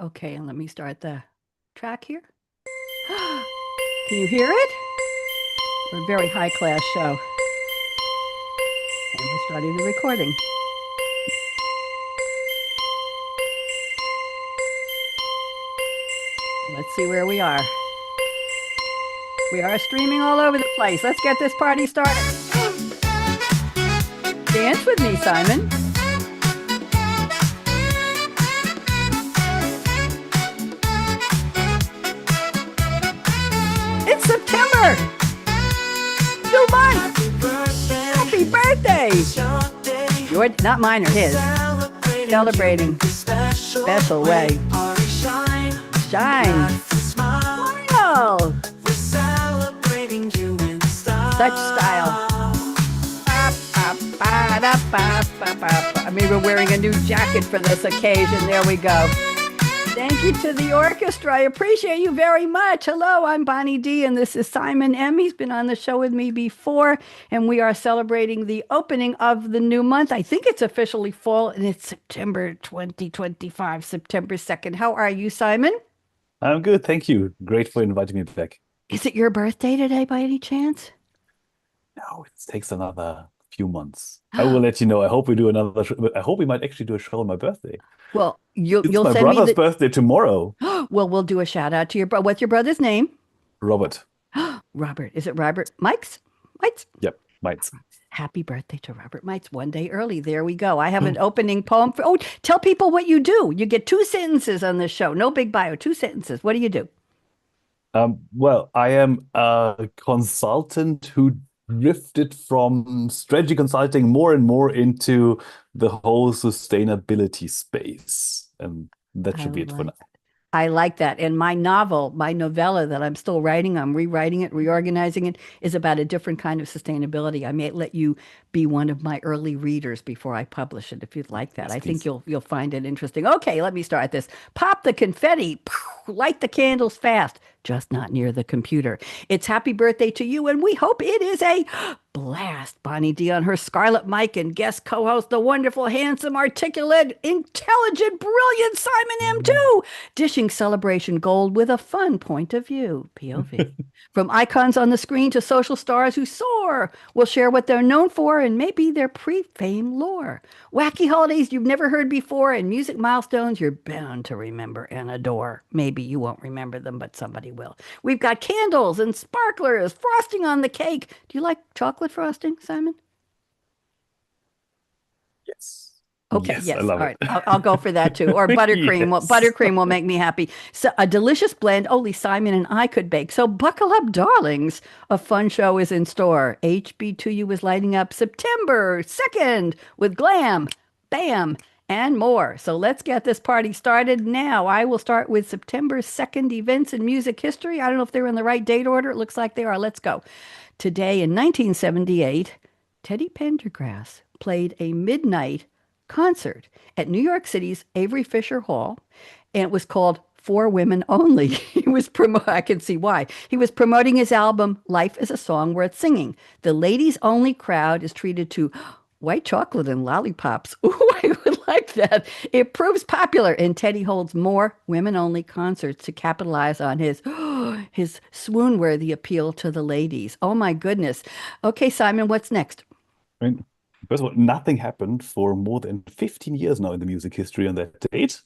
Okay, and let me start the track here. Can you hear it? We're a very high class show. And we're starting the recording. Let's see where we are. We are streaming all over the place. Let's get this party started. Dance with me, Simon. It's September. 2 months. Happy birthday. Your, not mine or his. Celebrating special way. Shine. Smile. Such style. I mean, we're wearing a new jacket for this occasion. There we go. Thank you to the orchestra. I appreciate you very much. Hello, I'm Bonnie D, and this is Simon M. He's been on the show with me before, and we are celebrating the opening of the new month. I think it's officially fall, and it's September 2025, September 2nd. How are you, Simon? I'm good, thank you. Great for inviting me back. Is it your birthday today by any chance? No, it takes another few months. I will let you know. I hope we do another show. I hope we might actually do a show on my birthday. Well, It's you'll my send me brother's the. birthday tomorrow. Well, we'll do a shout out to your brother. What's your brother's name? Robert. Robert. Is it Robert Mike's? Mike's? Yep, Meitz. Happy birthday to Robert Meitz. One day early. There we go. I have an opening poem for. Oh, tell people what you do. You get 2 sentences on this show. No big bio. 2 sentences. What do you do? Well, I am a consultant who drifted from strategy consulting more and more into the whole sustainability space. And that I should be it for like now. I like that. And my novel, my novella that I'm still writing, I'm rewriting it, reorganizing it, is about a different kind of sustainability. I may let you be one of my early readers before I publish it, if you'd like that. Yes, I think please. you'll find it interesting. Okay, let me start this. Pop the confetti, light the candles fast, just not near the computer. It's happy birthday to you, and we hope it is a blast. Bonnie D on her scarlet mic and guest co-host, the wonderful, handsome, articulate, intelligent, brilliant Simon M2, dishing celebration gold with a fun point of view, POV. From icons on the screen to social stars who soar, we'll share what they're known for and maybe their pre-fame lore. Wacky holidays you've never heard before and music milestones you're bound to remember and adore. Maybe you won't remember them, but somebody will. We've got candles and sparklers, frosting on the cake. Do you like chocolate frosting, Simon? Yes. Okay, Yes, I yes. love All it. right. I'll go for that too. Or buttercream. Well, Yes. buttercream will make me happy. So a delicious blend only Simon and I could bake. So buckle up, darlings. A fun show is in store. HB2U is lighting up September 2nd with glam, bam, and more. So let's get this party started now. I will start with September 2nd events in music history. I don't know if they're in the right date order. It looks like they are. Let's go. Today in 1978, Teddy Pendergrass played a midnight concert at New York City's Avery Fisher Hall, and it was called For Women Only. I can see why. He was promoting his album Life is a Song Worth Singing. The ladies only crowd is treated to white chocolate and lollipops. Ooh, I would like that. It proves popular, and Teddy holds more women only concerts to capitalize on his swoon-worthy appeal to the ladies. Oh my goodness. Okay, Simon, what's next? I mean, first of all, nothing happened for more than 15 years now in the music history on that date.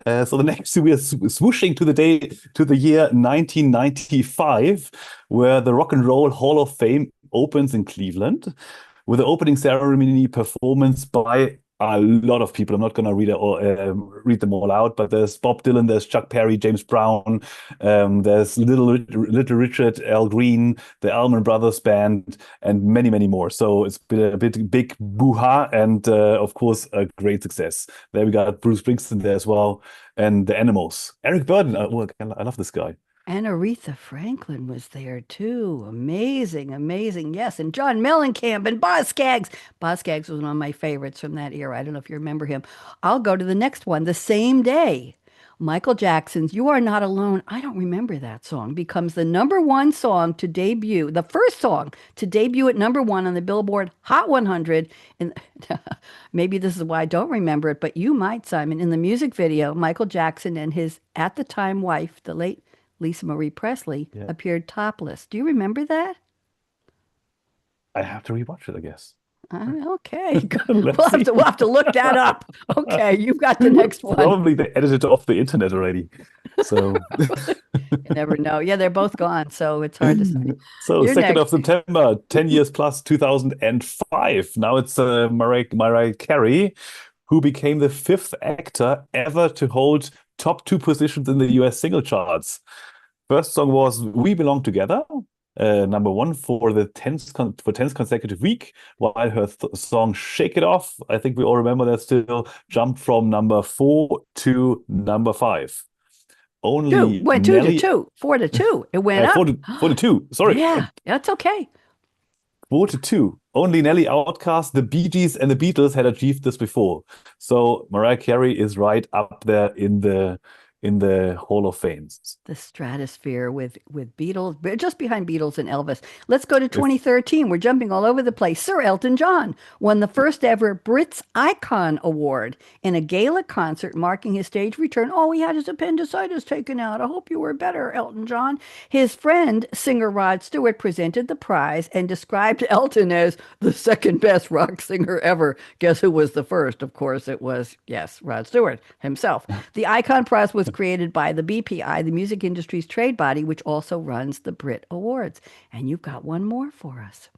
So the next we are swooshing to the day to the year 1995, where the Rock and Roll Hall of Fame opens in Cleveland with an opening ceremony performance by a lot of people. I'm not going to read them all out, but there's Bob Dylan, there's Chuck Berry, James Brown, there's Little Richard, Al Green, the Allman Brothers Band, and many, many more. So it's been a big boo-ha, and of course a great success. There we got Bruce Springsteen there as well, and the Animals. Eric Burden, I love this guy. And Aretha Franklin was there too. Amazing, amazing. Yes. And John Mellencamp and Boz Scaggs. Boz Scaggs was one of my favorites from that era. I don't know if you remember him. I'll go to the next one. The same day, Michael Jackson's You Are Not Alone, I don't remember that song, becomes the number one song to debut, the first song to debut at number one on the Billboard Hot 100. And maybe this is why I don't remember it, but you might, Simon. In the music video, Michael Jackson and his at the time wife, the late Lisa Marie Presley, Yeah, appeared topless. Do you remember that? I have to rewatch it, I guess. Okay, Let's see. we'll have to look that up. Okay, you've got the next one. Probably they edited it off the internet already. So, You never know. Yeah, they're both gone, so it's hard to say. so You're 2nd of next. September, 10 years plus 2005. Now it's Mariah Carey, who became the fifth actor ever to hold top two positions in the US single charts. First song was We Belong Together, number one for the 10th consecutive week, while her song Shake It Off, I think we all remember that still, jumped from number 4 to number 5. Two Only went two to Nelly, two, 4 to 2. It went up. 42, sorry, Yeah, that's okay. 42. Only Nelly Outcast, the Bee Gees, and the Beatles had achieved this before. So Mariah Carey is right up there in the Hall of Fame. The stratosphere with Beatles, just behind Beatles and Elvis. Let's go to If 2013. We're jumping all over the place. Sir Elton John won the first ever Brits Icon Award in a gala concert marking his stage return. Oh, he had his appendicitis taken out. I hope you were better, Elton John. His friend, singer Rod Stewart, presented the prize and described Elton as the second best rock singer ever. Guess who was the first? Of course, it was, yes, Rod Stewart himself. The Icon Prize was created by the BPI, the music industry's trade body, which also runs the Brit Awards. And you've got one more for us.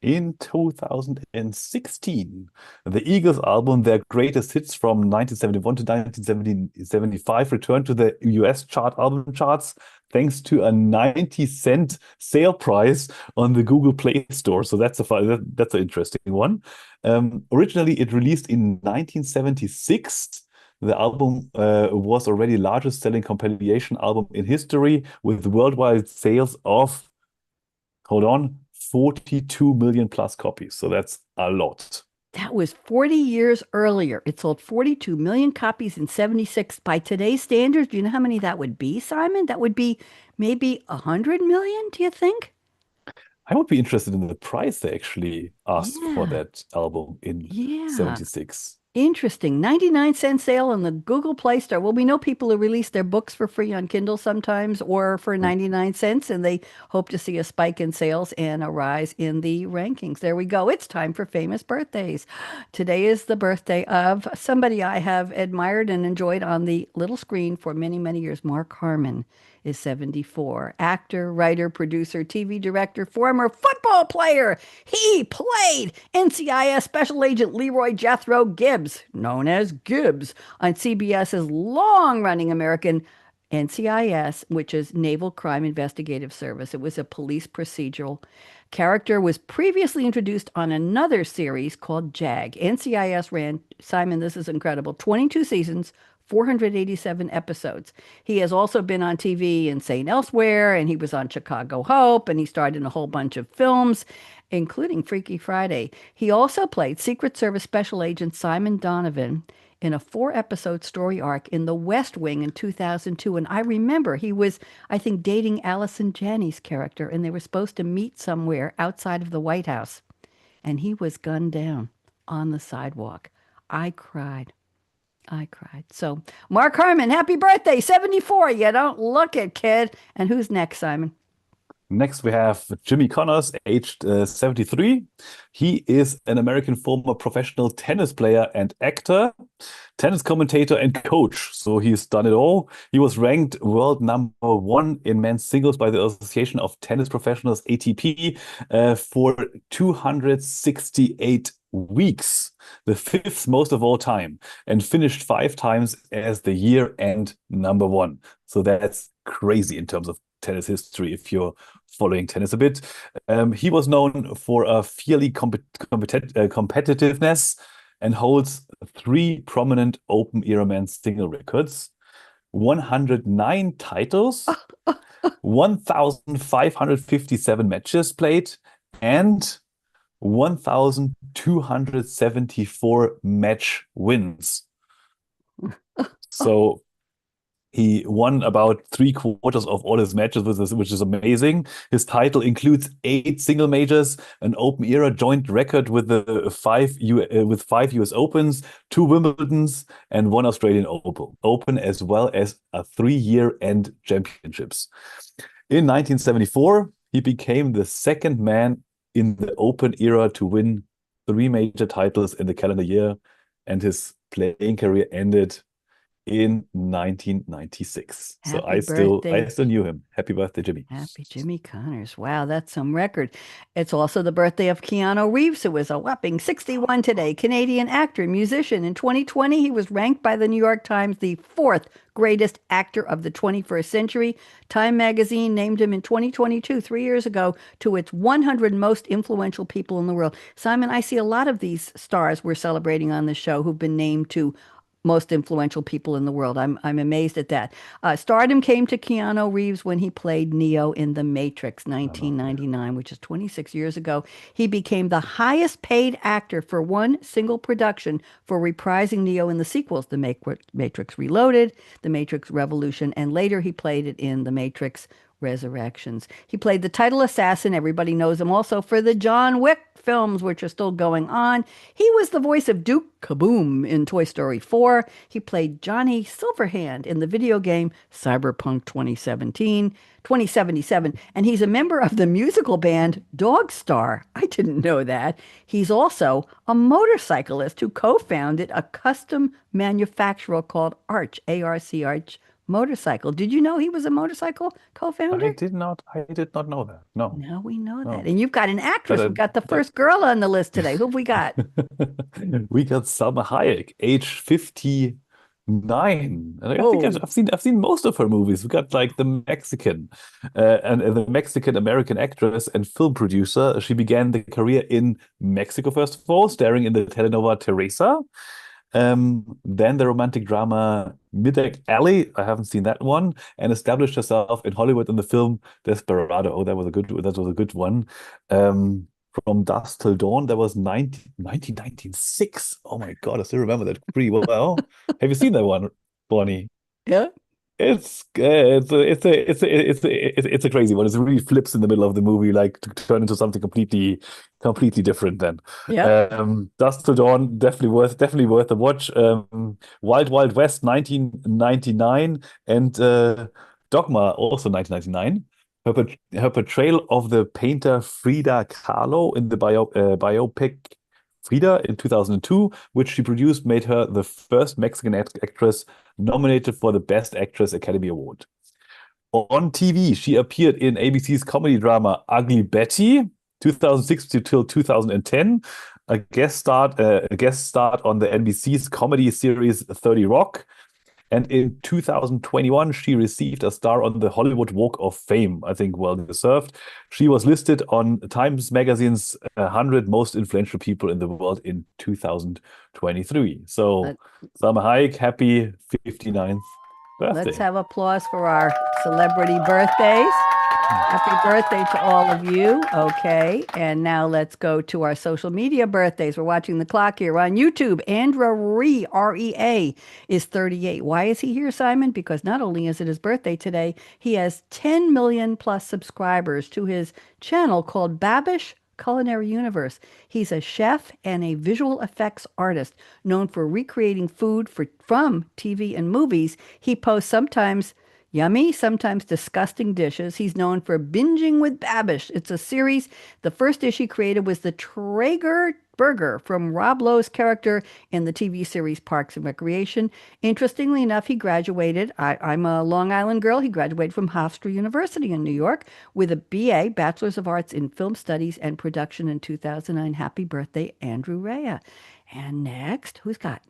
In 2016, the Eagles album, their greatest hits from 1971 to 1975, returned to the US album charts thanks to a 90-cent sale price on the Google Play Store. So that's that's an interesting one. Originally, it released in 1976. The album was already largest selling compilation album in history with worldwide sales of, hold on, 42 million plus copies. So that's a lot. That was 40 years earlier. It sold 42 million copies in 76. By today's standards, do you know how many that would be, Simon? That would be maybe 100 million, do you think? I would be interested in the price they actually asked for Yeah, that album in yeah. 76. Interesting. 99-cent sale on the Google Play Store. Well, we know people who release their books for free on Kindle sometimes or for 99 cents, and they hope to see a spike in sales and a rise in the rankings. There we go. It's time for famous birthdays. Today is the birthday of somebody I have admired and enjoyed on the little screen for many, many years. Mark Harmon is 74. Actor, writer, producer, TV director, former football player. He played NCIS Special Agent Leroy Jethro Gibbs, known as Gibbs, on CBS's long-running American NCIS, which is Naval Crime Investigative Service. It was a police procedural. Character was previously introduced on another series called JAG. NCIS ran, Simon, this is incredible, 22 seasons, 487 episodes. He has also been on TV in St. Elsewhere, and he was on Chicago Hope, and he starred in a whole bunch of films, including Freaky Friday. He also played Secret Service Special Agent Simon Donovan in a 4-episode story arc in The West Wing in 2002. And I remember he was, I think, dating Allison Janney's character, and they were supposed to meet somewhere outside of the White House. And he was gunned down on the sidewalk. I cried. I cried. So, Mark Harmon, happy birthday, 74. You don't look it, kid. And who's next, Simon? Next, we have Jimmy Connors, aged 73. He is an American former professional tennis player and actor, tennis commentator, and coach. So he's done it all. He was ranked world number one in men's singles by the Association of Tennis Professionals, ATP, for 268 weeks, the fifth most of all time, and finished 5 times as the year-end number one. So that's crazy in terms of tennis history if you're following tennis a bit. He was known for a fierce competitiveness and holds 3 prominent Open era men's single records, 109 titles, 1,557 matches played, and 1,274 match wins. So He won about 3/4 of all his matches, which is amazing. His title includes 8 single majors, an Open era joint record with the five US Opens, 2 Wimbledons, and 1 Australian Open, as well as a 3-year end championships. In 1974, he became the second man in the Open era to win 3 major titles in the calendar year, and his playing career ended in 1996. So Happy I birthday. still knew him. Happy birthday, Jimmy. Happy Jimmy Connors. Wow, that's some record. It's also the birthday of Keanu Reeves, who is a whopping 61 today. Canadian actor, musician. In 2020, he was ranked by the New York Times the 4th greatest actor of the 21st century. Time magazine named him in 2022, 3 years ago, to its 100 most influential people in the world. Simon, I see a lot of these stars we're celebrating on the show who've been named to most influential people in the world. I'm amazed at that. Stardom came to Keanu Reeves when he played Neo in The Matrix, Yeah. 1999, which is 26 years ago. He became the highest paid actor for one single production for reprising Neo in the sequels, Matrix Reloaded, The Matrix Revolution, and later he played it in The Matrix Resurrections. He played the title assassin. Everybody knows him also for the John Wick films, which are still going on. He was the voice of Duke Kaboom in Toy Story 4. He played Johnny Silverhand in the video game Cyberpunk 2077, and he's a member of the musical band Dogstar. I didn't know that. He's also a motorcyclist who co-founded a custom manufacturer called Arch Motorcycle. Did you know he was a motorcycle co-founder? I did not know that. No, Now we know that. no. And you've got an But actress. We've got the first girl on the list today. Who've we got? we got Salma Hayek, age 59. And I think Whoa. I've seen most of her movies. We got like the Mexican and the Mexican American actress and film producer. She began the career in Mexico first of all, starring in the telenovela Teresa. Then the romantic drama Midnight Alley, I haven't seen that one, and established herself in Hollywood in the film Desperado. Oh, that was a good one. From Dusk Till Dawn, that was 1996. Oh my God, I still remember that pretty well. Have you seen that one, Bonnie? Yeah. It's a crazy one. It really flips in the middle of the movie, like to turn into something completely different then. Yep. Dusk Till Dawn, definitely worth a watch. Wild Wild West 1999 and Dogma also 1999. Her portrayal of the painter Frida Kahlo in the biopic Frida in 2002, which she produced, made her the first Mexican actress nominated for the Best Actress Academy Award. On TV, she appeared in ABC's comedy drama Ugly Betty, 2006 till 2010, a guest start on the NBC's comedy series 30 Rock. And in 2021, she received a star on the Hollywood Walk of Fame. I think well deserved. She was listed on Times Magazine's 100 most influential people in the world in 2023. So, Let, Salma Hayek, happy 59th let's birthday. have applause for our celebrity birthdays. Happy birthday to all of you. Okay. And now let's go to our social media birthdays. We're watching the clock here on YouTube. Andra Ree, REA, is 38. Why is he here, Simon? Because not only is it his birthday today, he has 10 million plus subscribers to his channel called Babish Culinary Universe. He's a chef and a visual effects artist known for recreating food from TV and movies. He posts sometimes yummy, sometimes disgusting dishes. He's known for Binging with Babish. It's a series. The first dish he created was the Traeger burger from Rob Lowe's character in the TV series Parks and Recreation. Interestingly enough, he graduated. I'm a Long Island girl. He graduated from Hofstra University in New York with a BA, Bachelor's of Arts in Film Studies and Production in 2009. Happy birthday, Andrew Rea. And next, who's got?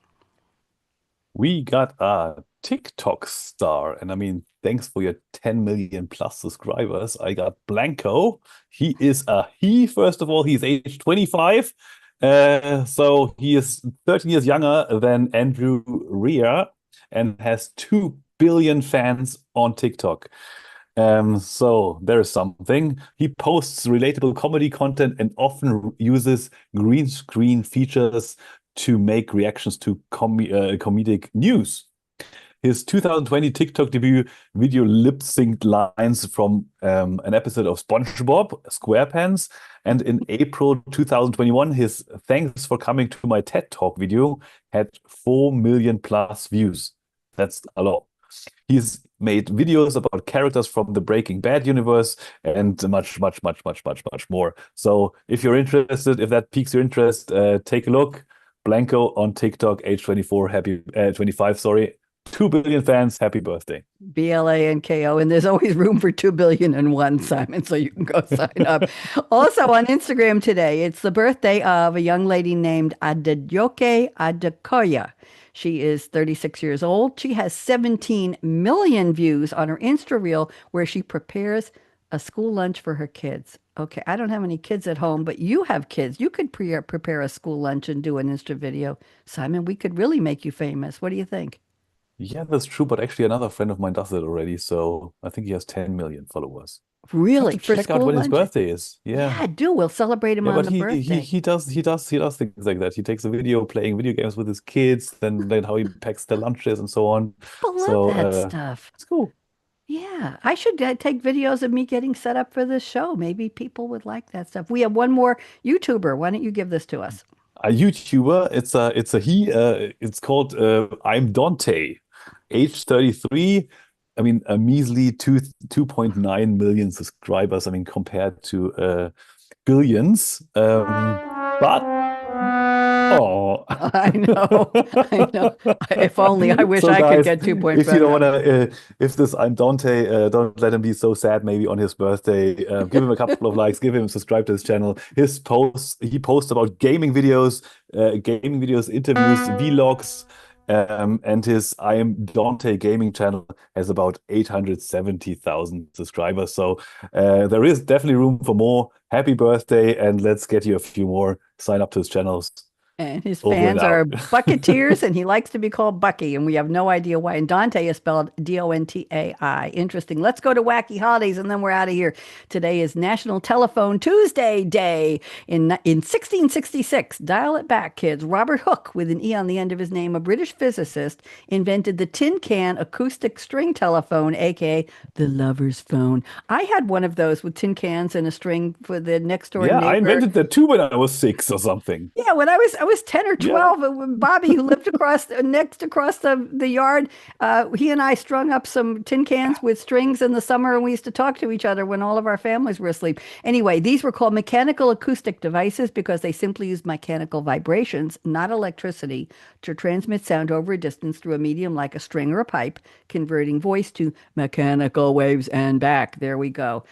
We got a TikTok star, and I mean, thanks for your 10 million plus subscribers. I got Blanco. He is a he, first of all, he's age 25. So he is 13 years younger than Andrew Rea and has 2 billion fans on TikTok. So there is something. He posts relatable comedy content and often uses green screen features to make reactions to comedic news. his 2020 TikTok debut video lip synced lines from an episode of SpongeBob SquarePants. And in April 2021, his "Thanks for coming to my TED Talk" video had 4 million plus views. That's a lot. He's made videos about characters from the Breaking Bad universe and much, much, much, much, much, much more. So if you're interested, if that piques your interest, take a look. Blanco on TikTok, age 24, 25, sorry. 2 billion fans, happy birthday. BLANKO, and there's always room for 2 billion and 1, Simon, so you can go sign up. Also on Instagram today, it's the birthday of a young lady named Adejoke Adekoya. She is 36 years old. She has 17 million views on her Insta reel where she prepares a school lunch for her kids. Okay, I don't have any kids at home, but you have kids. You could prepare a school lunch and do an Insta video. Simon, we could really make you famous. What do you think? Yeah, that's true, but actually another friend of mine does it already, so I think he has 10 million followers. Have Really? to For check out school when his lunch? birthday is. Yeah. Yeah, do. We'll celebrate him Yeah, on but the he birthday. he does things like that. He takes a video playing video games with his kids, then how he packs their lunches and so on. People love So that stuff. it's cool. Yeah, I should take videos of me getting set up for this show. Maybe people would like that stuff. We have one more YouTuber. Why don't you give this to us? A YouTuber, it's a he. It's called I'm Dante, age 33. I mean, a measly 2.9 million subscribers. I mean, compared to billions. But oh. I know, I know. If only I wish So I could guys, get if you 2.5 don't want million. to, if this I'm Dante, don't let him be so sad. Maybe on his birthday, give him a couple of likes, give him subscribe to his channel. He posts about gaming videos, interviews, vlogs, and his I am Dante gaming channel has about 870,000 subscribers. So there is definitely room for more. Happy birthday, and let's get you a few more. Sign up to his channels. And his Over and fans are out. Bucketeers, and he likes to be called Bucky, and we have no idea why. And Dante is spelled Dontai. Interesting. Let's go to wacky holidays, and then we're out of here. Today is National Telephone Tuesday Day. In 1666, dial it back, kids. Robert Hooke, with an E on the end of his name, a British physicist, invented the tin can acoustic string telephone, aka the lover's phone. I had one of those with tin cans and a string for the next door Yeah, I neighbor. invented that too when I was 6 or something. Yeah, when I was 10 or Yeah. 12, when Bobby, who lived across the yard, he and I strung up some tin cans with strings in the summer, and we used to talk to each other when all of our families were asleep. Anyway, these were called mechanical acoustic devices because they simply used mechanical vibrations, not electricity, to transmit sound over a distance through a medium like a string or a pipe, converting voice to mechanical waves and back. There we go.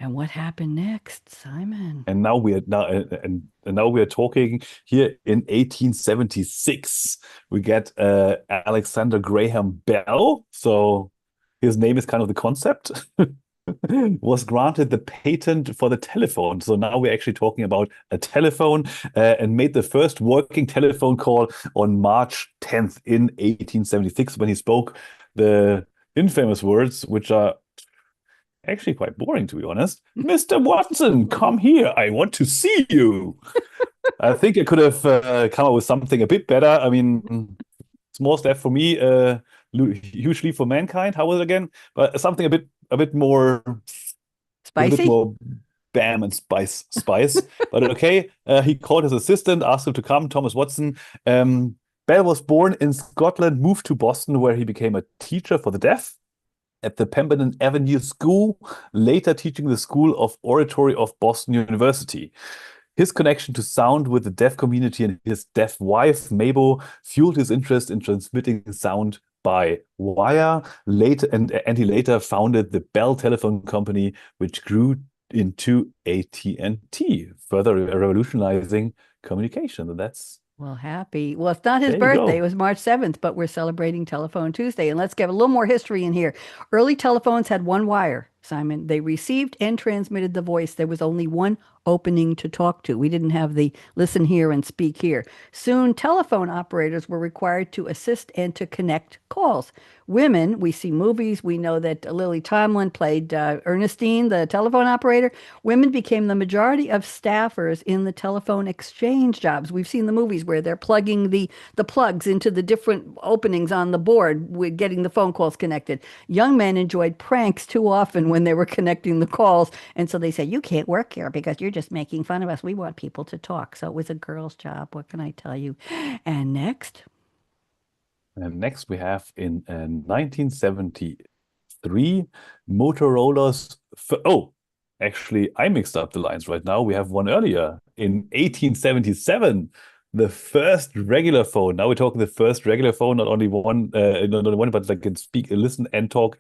And what happened next, Simon? And now we are now and now we are talking here in 1876. We get Alexander Graham Bell. So his name is kind of the concept. Was granted the patent for the telephone. So now we're actually talking about a telephone and made the first working telephone call on March 10th in 1876 when he spoke the infamous words, which are actually quite boring, to be honest. Mr. Watson, come here. I want to see you. I think I could have come up with something a bit better. I mean, small step for me, hugely for mankind. How was it again? But something a bit more, with a bit Spicy? more bam and spice. But okay, he called his assistant, asked him to come, Thomas Watson. Bell was born in Scotland, moved to Boston, where he became a teacher for the deaf at the Pemberton Avenue School, later teaching the School of Oratory of Boston University. His connection to sound with the deaf community and his deaf wife, Mabel, fueled his interest in transmitting sound by wire. And he later founded the Bell Telephone Company, which grew into AT&T, further revolutionizing communication. And that's Well, happy. Well, it's not his there you birthday. It go. was March 7th, but we're celebrating Telephone Tuesday. And let's give a little more history in here. Early telephones had one wire, Simon. They received and transmitted the voice. There was only one opening to talk to. We didn't have the listen here and speak here. Soon, telephone operators were required to assist and to connect calls. Women, we see movies, we know that Lily Tomlin played Ernestine, the telephone operator. Women became the majority of staffers in the telephone exchange jobs. We've seen the movies where they're plugging the plugs into the different openings on the board with getting the phone calls connected. Young men enjoyed pranks too often when they were connecting the calls. And so they said, you can't work here because you're just making fun of us. We want people to talk. So it was a girl's job. What can I tell you? And next. And next we have in 1973, Motorola's. Oh, actually, I mixed up the lines right now. We have one earlier in 1877, the first regular phone. Now we're talking the first regular phone, not only one, not only one, but like can speak, listen, and talk.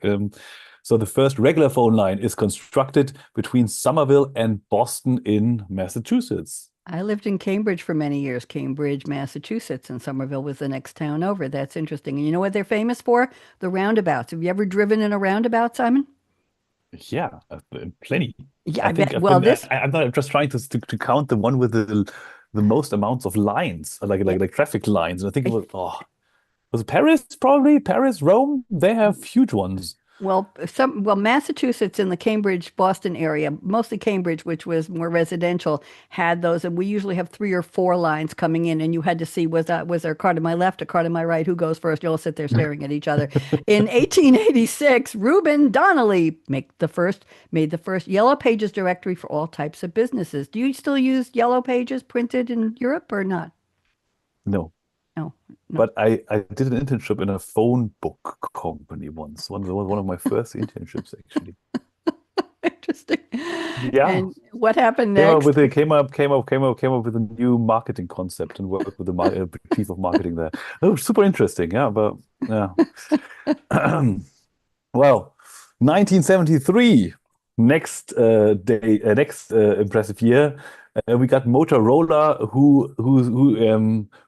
So the first regular phone line is constructed between Somerville and Boston in Massachusetts. I lived in Cambridge for many years, Cambridge, Massachusetts, and Somerville was the next town over. That's interesting. And you know what they're famous for? The roundabouts. Have you ever driven in a roundabout, Simon? Yeah, plenty. Yeah, I I think bet. I've Well, been. this, I'm not just trying to count the one with the most amounts of lines, yeah, like traffic lines. And I think it was it Paris, probably Paris, Rome. They have huge ones. Massachusetts in the Cambridge, Boston area, mostly Cambridge, which was more residential, had those, and we usually have three or four lines coming in, and you had to see was there a car to my left, a car to my right, who goes first? You all sit there staring at each other. In 1886, Reuben Donnelly made the first Yellow Pages directory for all types of businesses. Do you still use Yellow Pages printed in Europe or not? No, No, no. but I did an internship in a phone book company once. One of my first internships, actually. Interesting. Yeah. And what happened next? Came up with a new marketing concept and worked with the chief of marketing there. Oh, super interesting. Yeah, but yeah. Well, 1973, next impressive year. We got Motorola,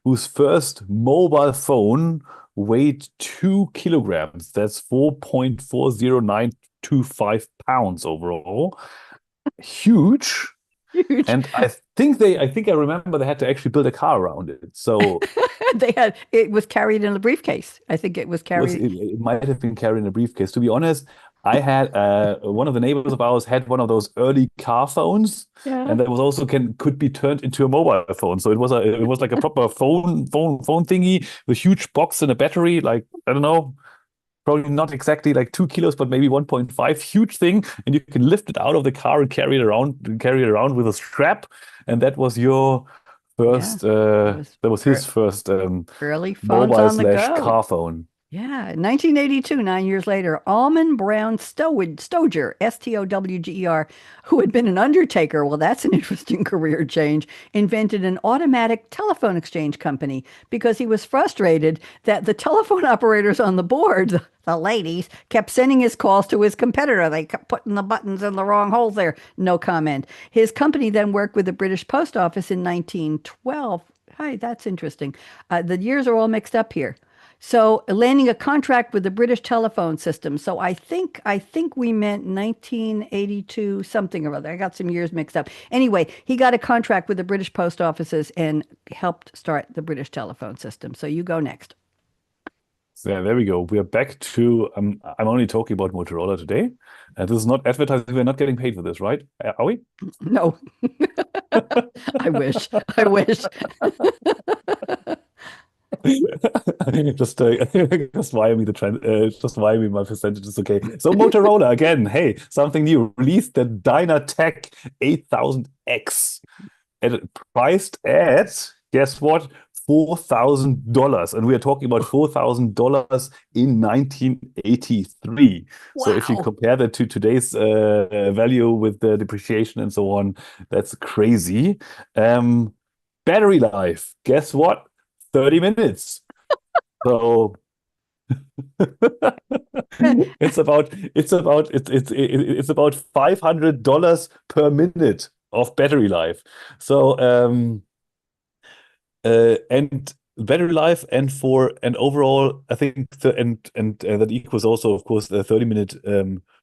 whose first mobile phone weighed 2 kilograms. That's 4.40925 pounds overall. Huge. Huge. And I think I remember they had to actually build a car around it. So It was carried in a briefcase. I think it was carried. it might have been carried in a briefcase. To be honest, I had one of the neighbors of ours had one of those early car phones, Yeah. and that was also could be turned into a mobile phone. So it was like a proper phone thingy with huge box and a battery. Like I don't know, probably not exactly like 2 kilos, but maybe 1.5. Huge thing, and you can lift it out of the car and carry it around with a strap. And that was your Yeah. first. It was That was his first early phones mobile on the slash go. car phone. Yeah, 1982, 9 years later, Almond Brown Stoger, Stowger, who had been an undertaker, well, that's an interesting career change, invented an automatic telephone exchange company because he was frustrated that the telephone operators on the board, the ladies, kept sending his calls to his competitor. They kept putting the buttons in the wrong holes there. No comment. His company then worked with the British Post Office in 1912. Hi, that's interesting. The years are all mixed up here. So landing a contract with the British telephone system. So I think we meant 1982 something or other. I got some years mixed up. Anyway, he got a contract with the British post offices and helped start the British telephone system. So you go next. So yeah, there we go. We are back to I'm only talking about Motorola today. This is not advertising. We're not getting paid for this, right? Are we? No, I wish. I wish. Just just wire me just wire me my percentages, okay? So Motorola again, hey, something new. Released the Dynatec 8000X, and priced at, guess what? $4,000, and we are talking about $4,000 in 1983. So if you Wow. compare that to today's value with the depreciation and so on, that's crazy. Um, Battery life, guess what? 30 minutes. So it's about $500 per minute of battery life. So and battery life and for an overall, I think that equals also, of course, the 30-minute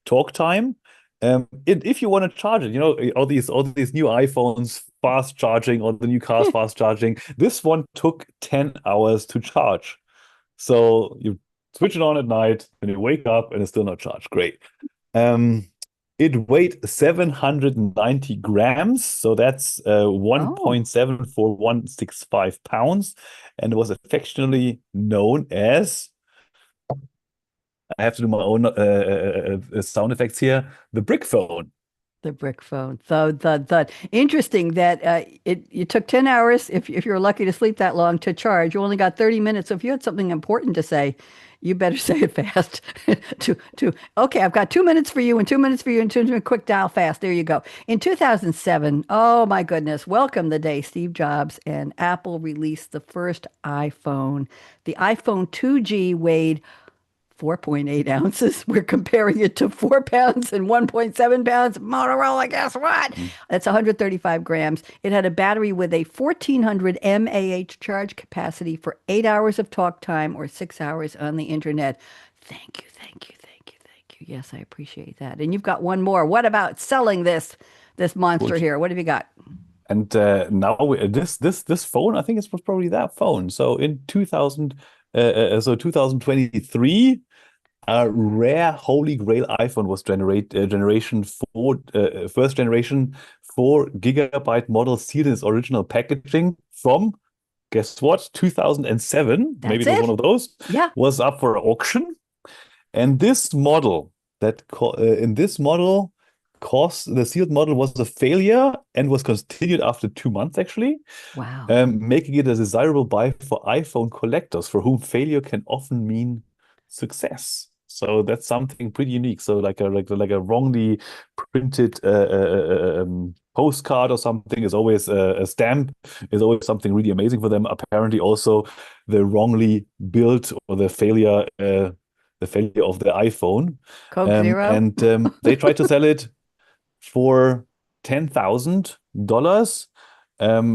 talk time. If you want to charge it, all these new iPhones fast charging, or the new cars fast charging. This one took 10 hours to charge. So you switch it on at night, and you wake up, and it's still not charged. Great. Um, it weighed 790 grams, so that's Oh, 1.74165 pounds, and it was affectionately known as, I have to do my own sound effects here, the brick phone. the brick phone. So the interesting that it took 10 hours if you're lucky to sleep that long to charge. You only got 30 minutes. So if you had something important to say, you better say it fast. Okay, I've got 2 minutes for you and 2 minutes for you and 2 minutes quick dial fast. There you go. In 2007, oh my goodness, welcome the day Steve Jobs and Apple released the first iPhone. The iPhone 2G weighed 4.8 ounces. We're comparing it to 4 pounds and 1.7 pounds. Motorola, guess what? Mm. That's 135 grams. It had a battery with a 1400 mAh charge capacity for 8 hours of talk time or 6 hours on the internet. Thank you, thank you, thank you, thank you. Yes, I appreciate that. And you've got one more. What about selling this monster Good. here? What have you got? And now this phone, I think it was probably that phone. So in 2023, a rare Holy Grail iPhone was first generation 4 GB model, sealed in its original packaging from, guess what, 2007. Maybe That's it was one it? of those. Yeah. Was up for auction, and this model in this model cost the sealed model was a failure and was continued after 2 months actually, Wow. making it a desirable buy for iPhone collectors for whom failure can often mean success. So that's something pretty unique. So like a wrongly printed postcard or something is always a stamp is always something really amazing for them. Apparently, also the wrongly built or the failure of the iPhone, Coke Zero? and they tried to sell it for $10,000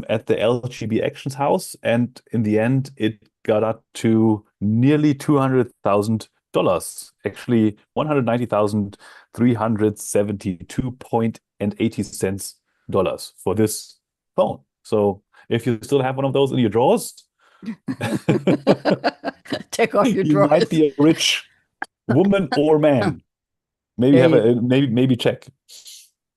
at the LGB Actions House, and in the end, it got up to nearly $200,000. Actually, 190,372.80 dollars for this phone. So if you still have one of those in your drawers, Take off your you might drawers. be a rich woman or man. Maybe There have you a maybe check.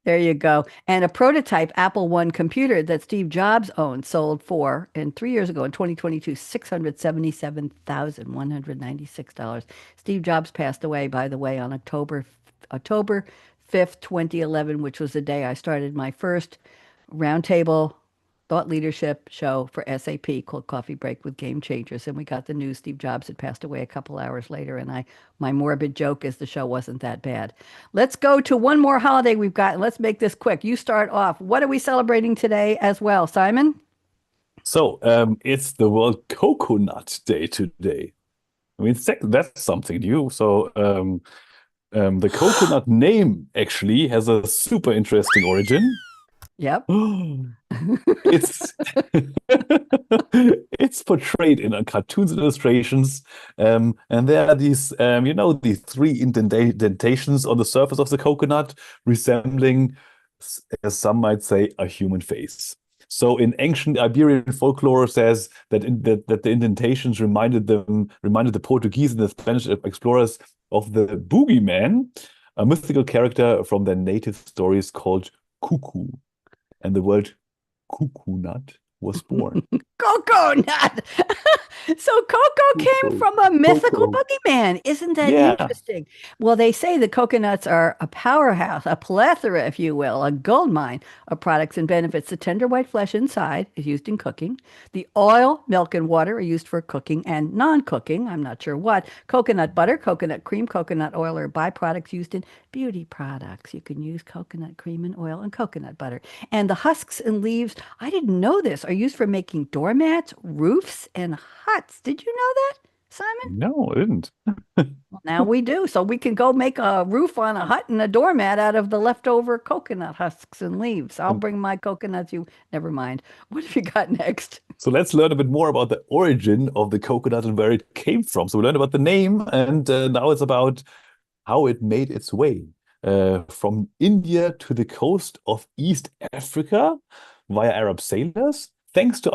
There you go. And a prototype Apple One computer that Steve Jobs owned sold for, and 3 years ago in 2022, $677,196. Steve Jobs passed away, by the way, on October 5th, 2011, which was the day I started my first roundtable thought leadership show for SAP called Coffee Break with Game Changers. And we got the news Steve Jobs had passed away a couple hours later. And my morbid joke is the show wasn't that bad. Let's go to one more holiday we've got. And let's make this quick. You start off. What are we celebrating today as well, Simon? So, it's the World Coconut Day today. I mean, that's something new. So, the coconut name actually has a super interesting origin. Yep. It's it's portrayed in cartoons and illustrations, and there are these three indentations on the surface of the coconut, resembling, as some might say, a human face. So in ancient Iberian folklore says that the indentations reminded the Portuguese and the Spanish explorers of the boogeyman, a mythical character from their native stories called Cuckoo, and the word cuckoo nut was born. Cocoa nut. So Coco came Coco. from a mythical Coco. boogeyman. Isn't that Yeah. interesting? Well, they say the coconuts are a powerhouse, a plethora, if you will, a gold mine of products and benefits. The tender white flesh inside is used in cooking. The oil, milk, and water are used for cooking and non-cooking. I'm not sure what. Coconut butter, coconut cream, coconut oil are byproducts used in beauty products. You can use coconut cream and oil and coconut butter. And the husks and leaves, I didn't know this, are used for making doormats, roofs, and huts. Did you know that, Simon? No, I didn't. Well, now we do. So we can go make a roof on a hut and a doormat out of the leftover coconut husks and leaves. I'll And bring my coconuts. Never mind. What have you got next? so let's learn a bit more about the origin of the coconut and where it came from. So we learned about the name, and now it's about how it made its way. from India to the coast of East Africa via Arab sailors. Thanks to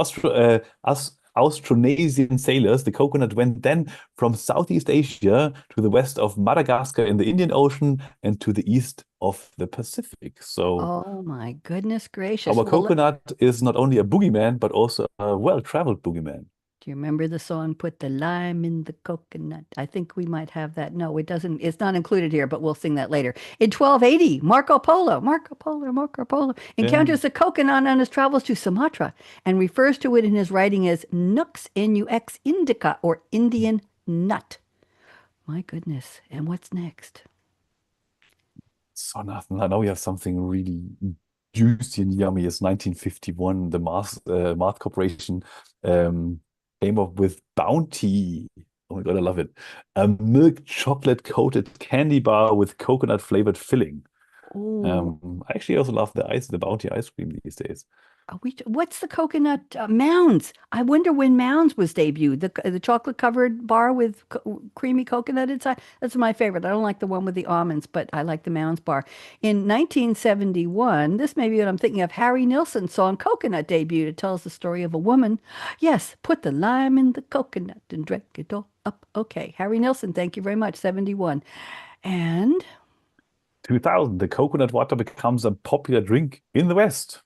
Austronesian sailors, the coconut went then from Southeast Asia to the west of Madagascar in the Indian Ocean and to the east of the Pacific. So Oh my goodness gracious. our Well, coconut is not only a boogeyman, but also a well-traveled boogeyman. do you remember the song, Put the Lime in the Coconut? I think we might have that. No, it doesn't. It's not included here, but we'll sing that later. In 1280, Marco Polo Yeah. encounters the coconut on his travels to Sumatra and refers to it in his writing as Nux, Nux indica, or Indian nut. My goodness. And what's next? So now we have something really juicy and yummy. It's 1951. The Mars Corporation came up with Bounty. Oh my God, I love it. A milk chocolate coated candy bar with coconut flavored filling. Oh, I actually also love the Bounty ice cream these days. what's the coconut Mounds? I wonder when Mounds was debuted. The chocolate covered bar with creamy coconut inside. That's my favorite. I don't like the one with the almonds, but I like the Mounds bar. In 1971, this may be what I'm thinking of. Harry Nilsson's song "Coconut" debuted. It tells the story of a woman. Yes, put the lime in the coconut and drink it all up. Okay, Harry Nilsson. Thank you very much. 71, and 2000, the coconut water becomes a popular drink in the West.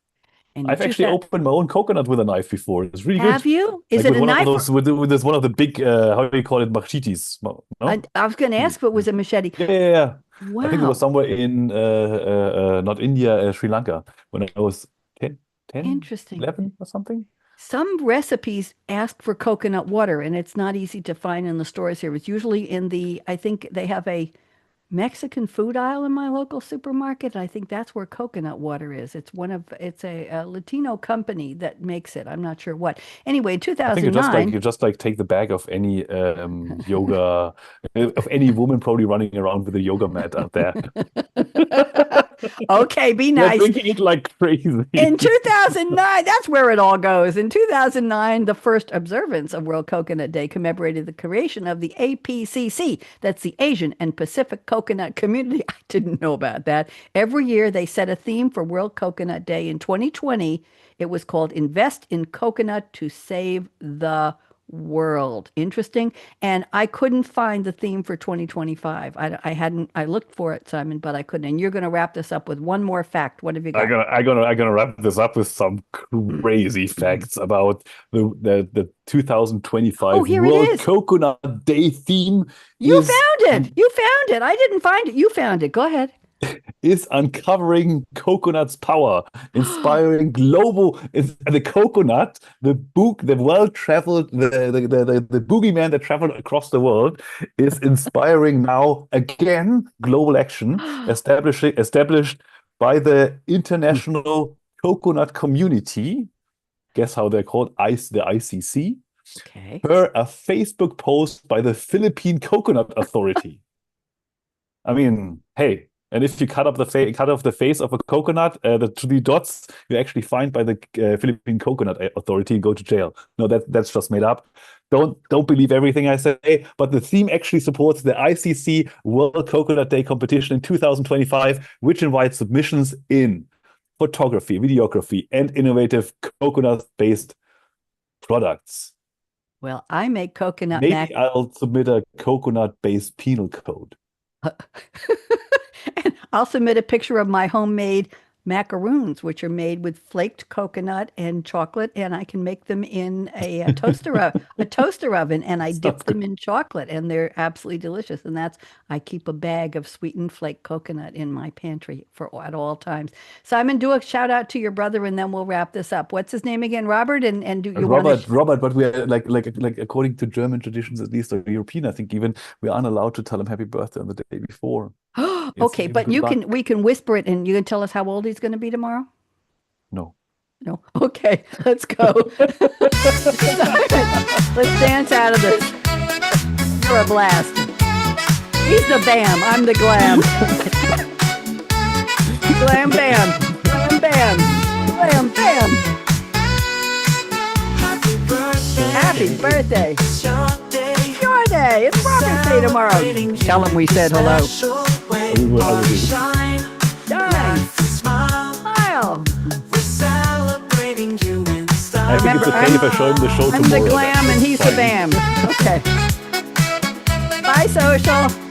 in I've actually 2000. opened my own coconut with a knife before. It's really good. Have you? Is Like it with a one of knife? those, with this one of the big, how do you call it, machetes? No? I was going to ask if it was a machete. Yeah. I think it was Wow, somewhere in not India, Sri Lanka, when I was 10, interesting. 11 or something. Some recipes ask for coconut water, and it's not easy to find in the stores here. It's usually in I think they have a Mexican food aisle in my local supermarket. And I think that's where coconut water is. It's a Latino company that makes it. I'm not sure what. Anyway, in I think you 2009, just like take the bag of any yoga of any woman probably running around with a yoga mat out there. okay, be They're nice. drinking it like crazy. In 2009, that's where it all goes. In 2009, the first observance of World Coconut Day commemorated the creation of the APCC. That's the Asian and Pacific Coconut Community. I didn't know about that. Every year, they set a theme for World Coconut Day. In 2020, it was called Invest in Coconut to Save the World. Interesting. And I couldn't find the theme for 2025. I looked for it, Simon, but I couldn't. And you're going to wrap this up with one more fact. What have you got? I'm gonna wrap this up with some crazy facts about the Oh, 2025 here it World is. Coconut Day theme You is found it. You found it. I didn't find it. You found it. Go ahead. is uncovering coconut's power, inspiring global the coconut, the well-traveled, the boogeyman that traveled across the world, is inspiring now again global action, established by the International Coconut Community. Guess how they're called? The ICC. Okay. Per a Facebook post by the Philippine Coconut Authority. I mean, hey, and if you cut off the face of a coconut, the three dots you actually find by the Philippine Coconut Authority and go to jail. No, that's just made up. Don't believe everything I say. But the theme actually supports the ICC World Coconut Day competition in 2025, which invites submissions in photography, videography, and innovative coconut-based products. Well, I make coconut Maybe I'll submit a coconut-based penal code. And I'll submit a picture of my homemade macaroons, which are made with flaked coconut and chocolate, and I can make them in a toaster oven, and I dip them in chocolate, and they're absolutely delicious. And I keep a bag of sweetened flake coconut in my pantry at all times. Simon, do a shout out to your brother, and then we'll wrap this up. What's his name again? Robert, and do you want to? Robert, but we are like according to German traditions, at least, or European, I think even we aren't allowed to tell him happy birthday on the day before. Okay, but we can whisper it, and you can tell us how old he's going to be tomorrow. No. No. Okay, let's go. Let's dance out of this. You're a blast. He's the bam. I'm the glam. Glam bam. Glam bam. Glam bam. Happy birthday. It's your day. It's Robert's Day tomorrow. Tell him we said hello. I will do this. Shine, Done. smile. Smile. We're celebrating you in I style. think it's okay if I show him the show I'm tomorrow. the glam and he's the Fine. bam. Okay. Bye, social.